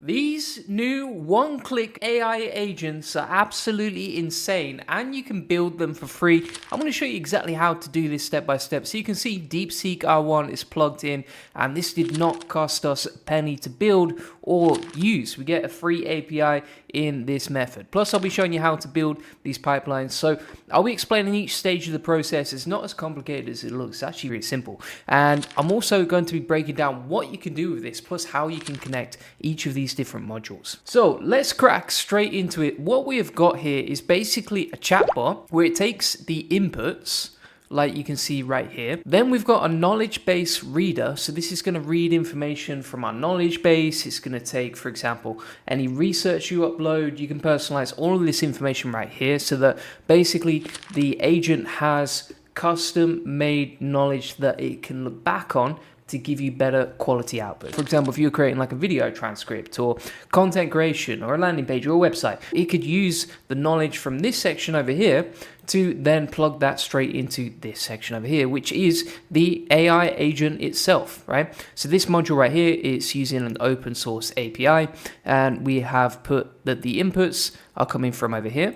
These new one-click AI agents are absolutely insane, and you can build them for free. I'm going to show you exactly how to do this step by step. So you can see DeepSeek R1 is plugged in, and this did not cost us a penny to build or use. We get a free API in this method. Plus, I'll be showing you how to build these pipelines. So I'll be explaining each stage of the process. It's not as complicated as it looks. It's actually really simple. And I'm also going to be breaking down what you can do with this, plus how you can connect each of these different modules. So let's crack straight into it. What we have got here is basically a chatbot where it takes the inputs, like you can see right here. Then we've got a knowledge base reader. So this is going to read information from our knowledge base. It's going to take, for example, any research you upload. You can personalize all of this information right here so that basically the agent has custom made knowledge that it can look back on to give you better quality output. For example, if you're creating like a video transcript or content creation or a landing page or a website, it could use the knowledge from this section over here to then plug that straight into this section over here, which is the AI agent itself, right? So this module right here is using an open source API, and we have put that the inputs are coming from over here,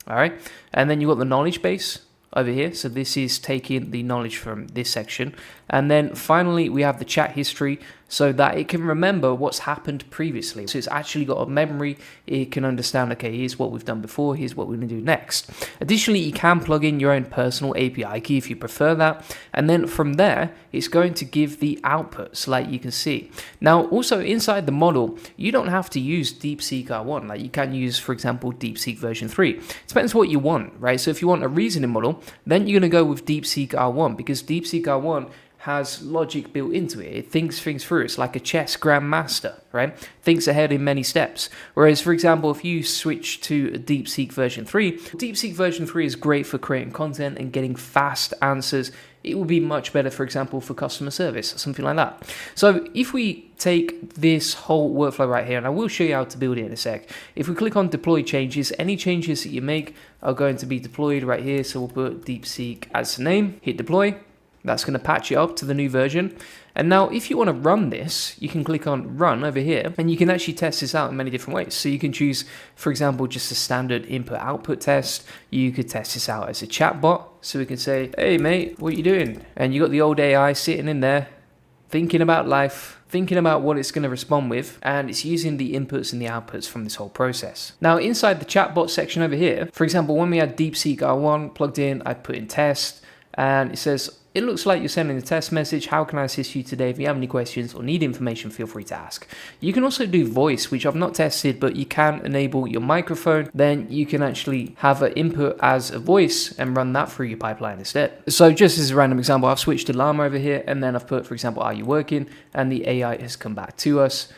all right? And then you've got the knowledge base over here. So this is taking the knowledge from this section. And then finally, we have the chat history so that it can remember what's happened previously. So it's actually got a memory. It can understand, okay, here's what we've done before, here's what we're going to do next. Additionally, you can plug in your own personal API key if you prefer that. And then from there, it's going to give the outputs like you can see. Now, also inside the model, you don't have to use DeepSeek R1. Like you can use, for example, DeepSeek version 3. It depends what you want, right? So if you want a reasoning model, then you're going to go with DeepSeek R1 because DeepSeek R1 has logic built into it. It thinks things through. It's like a chess grandmaster, right? Thinks ahead in many steps. Whereas, for example, if you switch to a DeepSeek version 3, DeepSeek version 3 is great for creating content and getting fast answers. It will be much better, for example, for customer service or something like that. So if we take this whole workflow right here, and I will show you how to build it in a sec. If we click on deploy changes, any changes that you make are going to be deployed right here. So we'll put DeepSeek as the name, hit deploy. That's going to patch it up to the new version. And now if you want to run this, you can click on run over here and you can actually test this out in many different ways. So you can choose, for example, just a standard input output test. You could test this out as a chatbot. So we can say, hey mate, what are you doing? And you got the old AI sitting in there, thinking about life, thinking about what it's going to respond with, and it's using the inputs and the outputs from this whole process. Now inside the chatbot section over here, for example, when we had DeepSeek R1 plugged in, I put in test and it says, it looks like you're sending a test message. How can I assist you today? If you have any questions or need information, feel free to ask. You can also do voice, which I've not tested, but you can enable your microphone. Then you can actually have an input as a voice and run that through your pipeline instead. So just as a random example, I've switched to Llama over here, and then I've put, for example, are you working? And the AI has come back to us.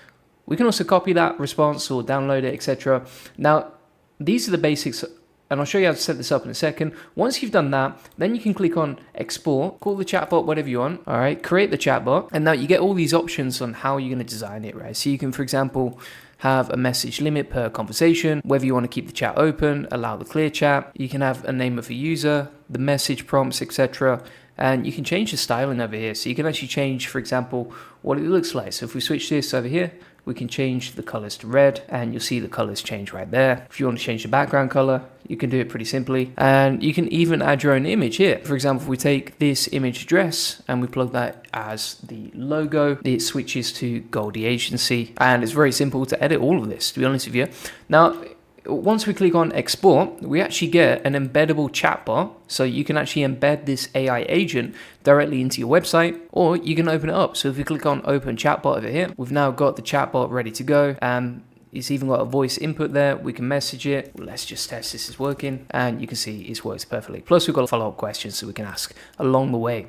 We can also copy that response or download it, etc. Now, these are the basics, and I'll show you how to set this up in a second. Once you've done that, then you can click on export, call the chatbot whatever you want, all right, create the chatbot, and now you get all these options on how you're going to design it, right? So you can, for example, have a message limit per conversation, whether you want to keep the chat open, allow the clear chat, you can have a name of a user, the message prompts, etc. And you can change the styling over here. So you can actually change, for example, what it looks like. So if we switch this over here, we can change the colors to red and you'll see the colors change right there. If you want to change the background color, you can do it pretty simply. And you can even add your own image here. For example, if we take this image address and we plug that as the logo, it switches to Goldie Agency. And it's very simple to edit all of this, to be honest with you. Now, once we click on export, we actually get an embeddable chatbot. So you can actually embed this AI agent directly into your website, or you can open it up. So if we click on open chatbot over here, we've now got the chatbot ready to go. And it's even got a voice input there. We can message it. Let's just test this is working. And you can see it works perfectly. Plus we've got follow-up questions so we can ask along the way.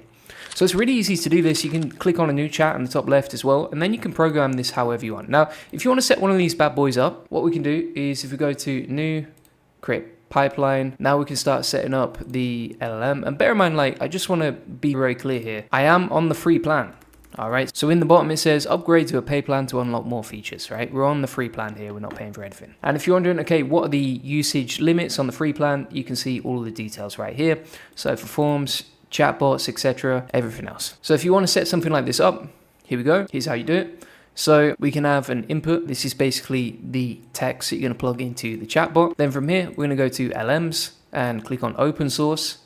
So it's really easy to do this. You can click on a new chat in the top left as well, and then you can program this however you want. Now, if you want to set one of these bad boys up, what we can do is if we go to new, create pipeline, now we can start setting up the LLM. And bear in mind, like, I just want to be very clear here. I am on the free plan. All right. So in the bottom, it says upgrade to a pay plan to unlock more features, right? We're on the free plan here. We're not paying for anything. And if you're wondering, okay, what are the usage limits on the free plan? You can see all of the details right here. So for forms, chatbots, etc., everything else. So if you want to set something like this up, here we go. Here's how you do it. So we can have an input. This is basically the text that you're going to plug into the chatbot. Then from here, we're going to go to LMs and click on open source.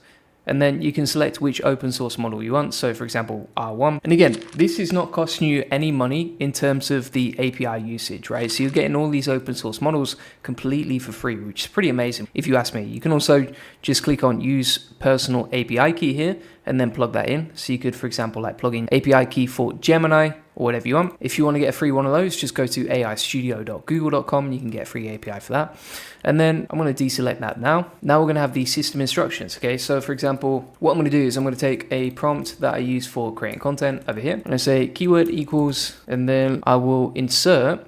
And then you can select which open source model you want. So for example, R1. And again, this is not costing you any money in terms of the API usage, right? So you're getting all these open source models completely for free, which is pretty amazing if you ask me. You can also just click on use personal API key here and then plug that in. So you could, for example, like plug in API key for Gemini or whatever you want. If you want to get a free one of those, just go to aistudio.google.com. You can get a free API for that. And then I'm going to deselect that now. Now we're going to have the system instructions. Okay, so for example, what I'm going to do is I'm going to take a prompt that I use for creating content over here. I'm going to say keyword equals, and then I will insert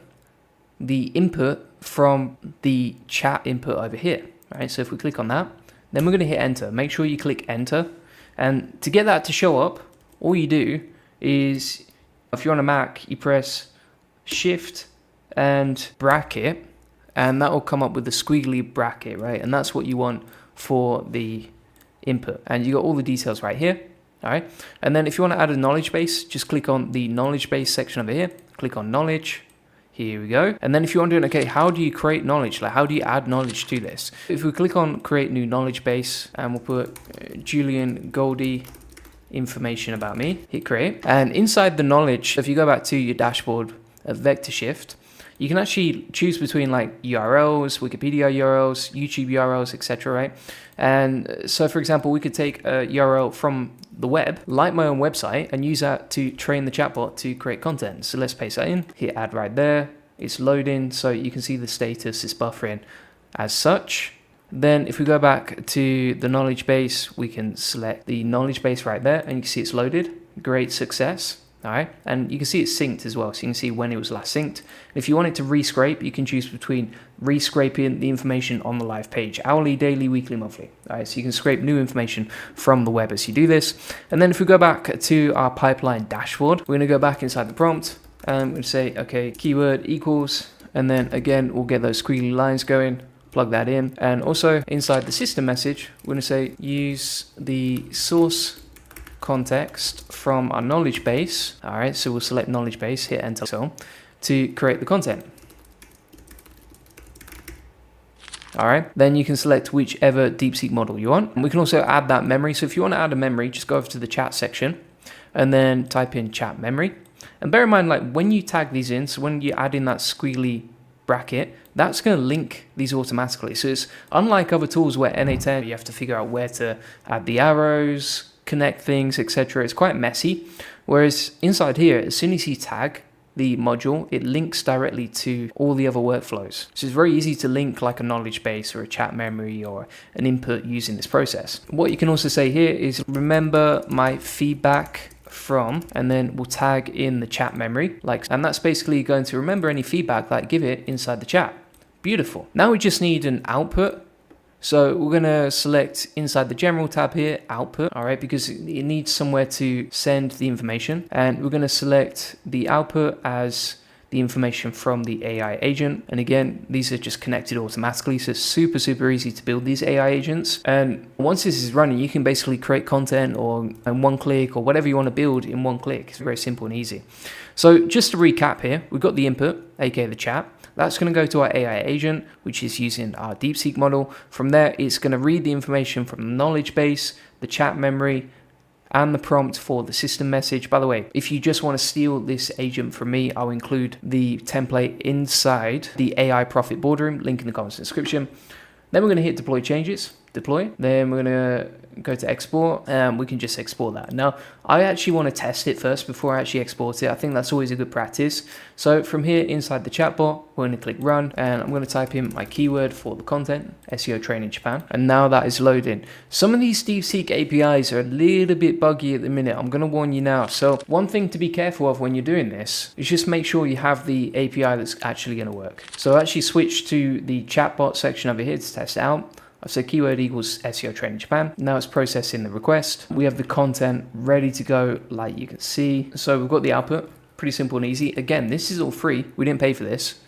the input from the chat input over here. All right, so if we click on that, then we're going to hit enter. Make sure you click enter. And to get that to show up, all you do is, if you're on a Mac, you press shift and bracket, and that will come up with the squiggly bracket, right? And that's what you want for the input. And you got all the details right here, all right? And then if you want to add a knowledge base, just click on the knowledge base section over here, click on knowledge. Here we go. And then if you're wondering, okay, how do you create knowledge? Like, how do you add knowledge to this? If we click on create new knowledge base, and we'll put Julian Goldie information about me, hit create. And inside the knowledge, if you go back to your dashboard at vector shift, you can actually choose between like URLs, Wikipedia URLs, YouTube URLs, etc. right? And so for example, we could take a URL from the web, like my own website, and use that to train the chatbot to create content. So let's paste that in, hit add right there. It's loading, so you can see the status is buffering as such. Then if we go back to the knowledge base, we can select the knowledge base right there, and you can see it's loaded. Great success. All right, and you can see it's synced as well, so you can see when it was last synced. If you want it to rescrape, you can choose between rescraping the information on the live page, hourly, daily, weekly, monthly. All right, so you can scrape new information from the web as you do this. And then if we go back to our pipeline dashboard, we're going to go back inside the prompt, and we're going to say, okay, keyword equals, and then again, we'll get those squiggly lines going, plug that in. And also inside the system message, we're going to say use the source context from our knowledge base. All right, so we'll select knowledge base, hit enter so to create the content. All right, then you can select whichever DeepSeek model you want. And we can also add that memory. So if you want to add a memory, just go over to the chat section and then type in chat memory. And bear in mind, like when you tag these in, so when you add in that squiggly bracket, that's going to link these automatically. So it's unlike other tools where N8N, you have to figure out where to add the arrows, connect things, etc. It's quite messy. Whereas inside here, as soon as you tag the module, it links directly to all the other workflows. So it's very easy to link like a knowledge base or a chat memory or an input using this process. What you can also say here is remember my feedback from, and then we'll tag in the chat memory, and that's basically going to remember any feedback that I give it inside the chat. Beautiful. Now we just need an output. So we're going to select inside the general tab here, output, all right, because it needs somewhere to send the information. And we're going to select the output as the information from the AI agent. And again, these are just connected automatically. So it's super, super easy to build these AI agents. And once this is running, you can basically create content or in one click or whatever you want to build in one click. It's very simple and easy. So just to recap here, we've got the input, aka the chat. That's going to go to our AI agent, which is using our DeepSeek model. From there, it's going to read the information from the knowledge base, the chat memory, and the prompt for the system message. By the way, if you just want to steal this agent from me, I'll include the template inside the AI Profit Boardroom, link in the comments description. Then we're going to hit deploy changes, deploy. Then we're going to go to export, and we can just export that. Now, I actually want to test it first before I actually export it. I think that's always a good practice. So from here inside the chatbot, we're going to click run, and I'm going to type in my keyword for the content, SEO training Japan. And now that is loading. Some of these DeepSeek APIs are a little bit buggy at the minute. I'm going to warn you now. So one thing to be careful of when you're doing this is just make sure you have the API that's actually going to work. So I actually switch to the chatbot section over here to test it out. So keyword equals SEO training Japan. Now it's processing the request. We have the content ready to go, like you can see. So we've got the output, pretty simple and easy. Again, this is all free. We didn't pay for this.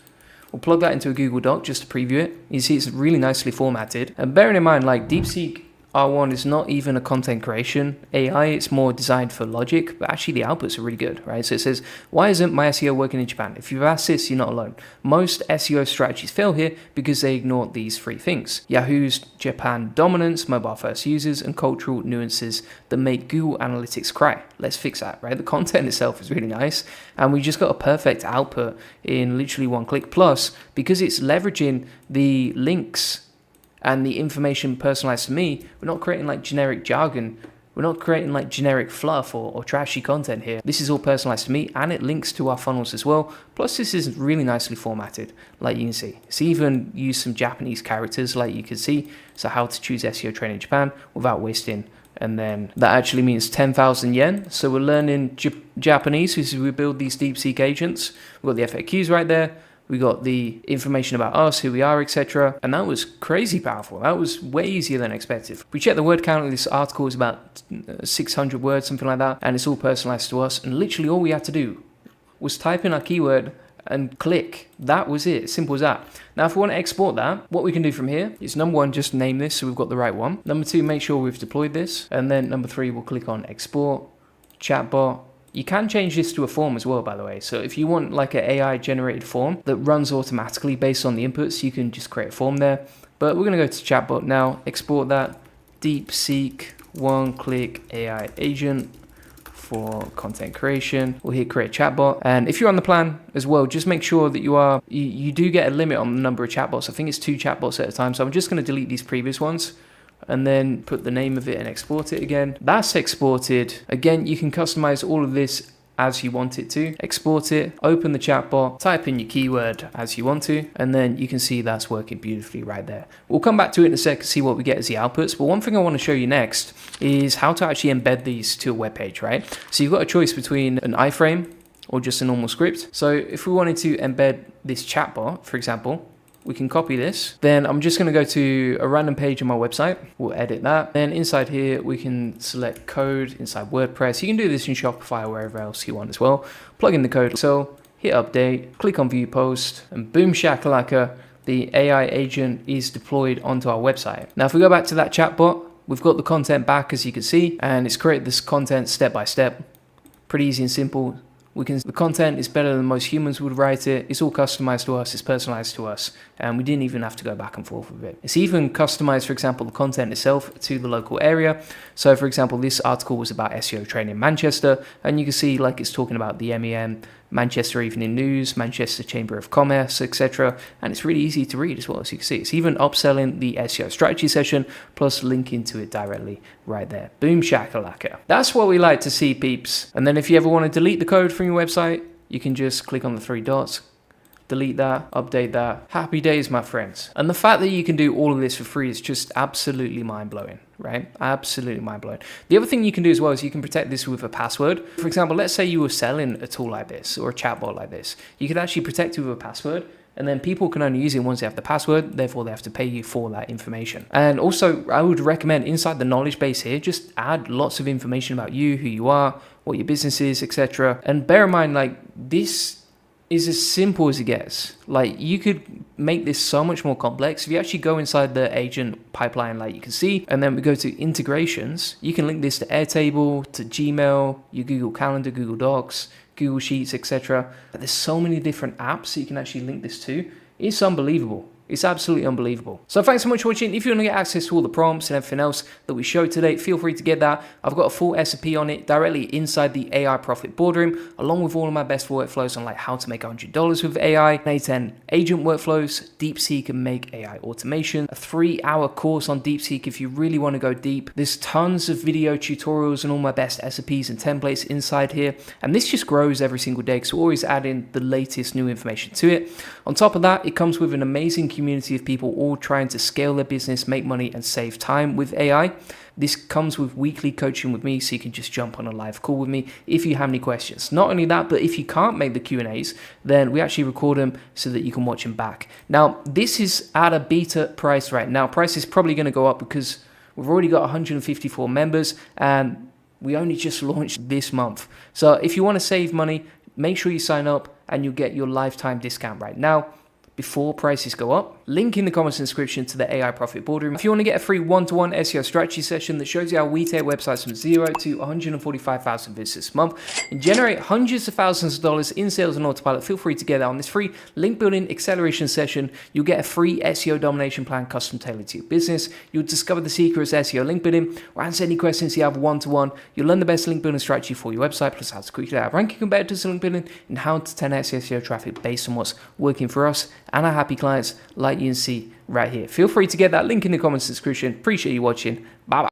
We'll plug that into a Google Doc just to preview it. You see it's really nicely formatted. And bearing in mind, like DeepSeek R1 is not even a content creation AI, it's more designed for logic, but actually the outputs are really good, right? So it says, why isn't my SEO working in Japan? If you've asked this, you're not alone. Most SEO strategies fail here because they ignore these three things: Yahoo's Japan dominance, mobile first users, and cultural nuances that make Google Analytics cry. Let's fix that, right? The content itself is really nice, and we just got a perfect output in literally one click. Plus, because it's leveraging the links and the information personalized to me, we're not creating like generic jargon. We're not creating like generic fluff or trashy content here. This is all personalized to me, and it links to our funnels as well. Plus, this is really nicely formatted, like you can see. It's even used some Japanese characters, like you can see. So how to choose SEO training in Japan without wasting. And then that actually means 10,000 yen. So we're learning Japanese as we build these DeepSeek agents. We've got the FAQs right there. We got the information about us, who we are, etc. And that was crazy powerful. That was way easier than expected. We checked the word count. This article is about 600 words, something like that. And it's all personalized to us. And literally all we had to do was type in our keyword and click. That was it. Simple as that. Now, if we want to export that, what we can do from here is, number one, just name this so we've got the right one. Number two, make sure we've deployed this. And then number three, we'll click on export, chatbot. You can change this to a form as well, by the way. So if you want like an AI generated form that runs automatically based on the inputs, you can just create a form there. But we're going to go to chatbot now, export that, DeepSeek, one-click AI agent for content creation. We'll hit create chatbot. And if you're on the plan as well, just make sure that you do get a limit on the number of chatbots. I think it's 2 chatbots at a time. So I'm just going to delete these previous ones and then put the name of it and export it again. That's exported. Again, you can customize all of this as you want it to. Export it, open the chatbot, type in your keyword as you want to, and then you can see that's working beautifully right there. We'll come back to it in a sec and see what we get as the outputs. But one thing I want to show you next is how to actually embed these to a web page, right? So you've got a choice between an iframe or just a normal script. So if we wanted to embed this chatbot, for example, we can copy this. Then I'm just going to go to a random page on my website. We'll edit that. Then inside here, we can select code inside WordPress. You can do this in Shopify or wherever else you want as well. Plug in the code. So hit update, click on view post, and boom shakalaka, the AI agent is deployed onto our website. Now, if we go back to that chatbot, we've got the content back, as you can see, and it's created this content step by step. Pretty easy and simple. The content is better than most humans would write it. It's all customized to us. It's personalized to us. And we didn't even have to go back and forth with it. It's even customized, for example, the content itself to the local area. So, for example, this article was about SEO training in Manchester. And you can see like it's talking about the MEM, Manchester Evening News, Manchester Chamber of Commerce, etc. And it's really easy to read as well, as you can see. It's even upselling the SEO strategy session, plus linking to it directly right there. Boom shakalaka. That's what we like to see, peeps. And then if you ever want to delete the code from your website, you can just click on the 3 dots, delete that, update that. Happy days, my friends. And the fact that you can do all of this for free is just absolutely mind-blowing, right? Absolutely mind-blowing. The other thing you can do as well is you can protect this with a password. For example, let's say you were selling a tool like this or a chatbot like this. You could actually protect it with a password, and then people can only use it once they have the password, therefore they have to pay you for that information. And also, I would recommend inside the knowledge base here, just add lots of information about you, who you are, what your business is, etc. And bear in mind, like, this is as simple as it gets. Like, you could make this so much more complex. If you actually go inside the agent pipeline, like you can see, and then we go to integrations, you can link this to Airtable, to Gmail, your Google Calendar, Google Docs, Google Sheets, etc. There's so many different apps that you can actually link this to. It's unbelievable. It's absolutely unbelievable. So thanks so much for watching. If you want to get access to all the prompts and everything else that we showed today, feel free to get that. I've got a full recipe on it directly inside the AI Profit Boardroom, along with all of my best workflows on like how to make $100 with AI, A10 agent workflows, DeepSeek and make AI automation, a 3-hour course on DeepSeek if you really want to go deep. There's tons of video tutorials and all my best recipes and templates inside here. And this just grows every single day because we're always adding the latest new information to it. On top of that, it comes with an amazing community of people all trying to scale their business, make money, and save time with AI. This comes with weekly coaching with me, so you can just jump on a live call with me if you have any questions. Not only that, but if you can't make the Q&As, then we actually record them so that you can watch them back. Now, this is at a beta price right now. Price is probably going to go up because we've already got 154 members, and we only just launched this month. So if you want to save money, make sure you sign up and you'll get your lifetime discount right now. before prices go up. Link in the comments description to the AI Profit Boardroom. If you want to get a free one-to-one SEO strategy session that shows you how we take websites from 0 to 145,000 visits a month and generate hundreds of thousands of dollars in sales on autopilot, feel free to get that on this free link building acceleration session. You'll get a free SEO domination plan custom tailored to your business. You'll discover the secrets of SEO link building, or answer any questions you have one-to-one. You'll learn the best link building strategy for your website, plus how to quickly out ranking competitors in link building and how to 10x SEO traffic based on what's working for us and our happy clients like you can see right here. Feel free to get that link in the comments description. Appreciate you watching. Bye bye.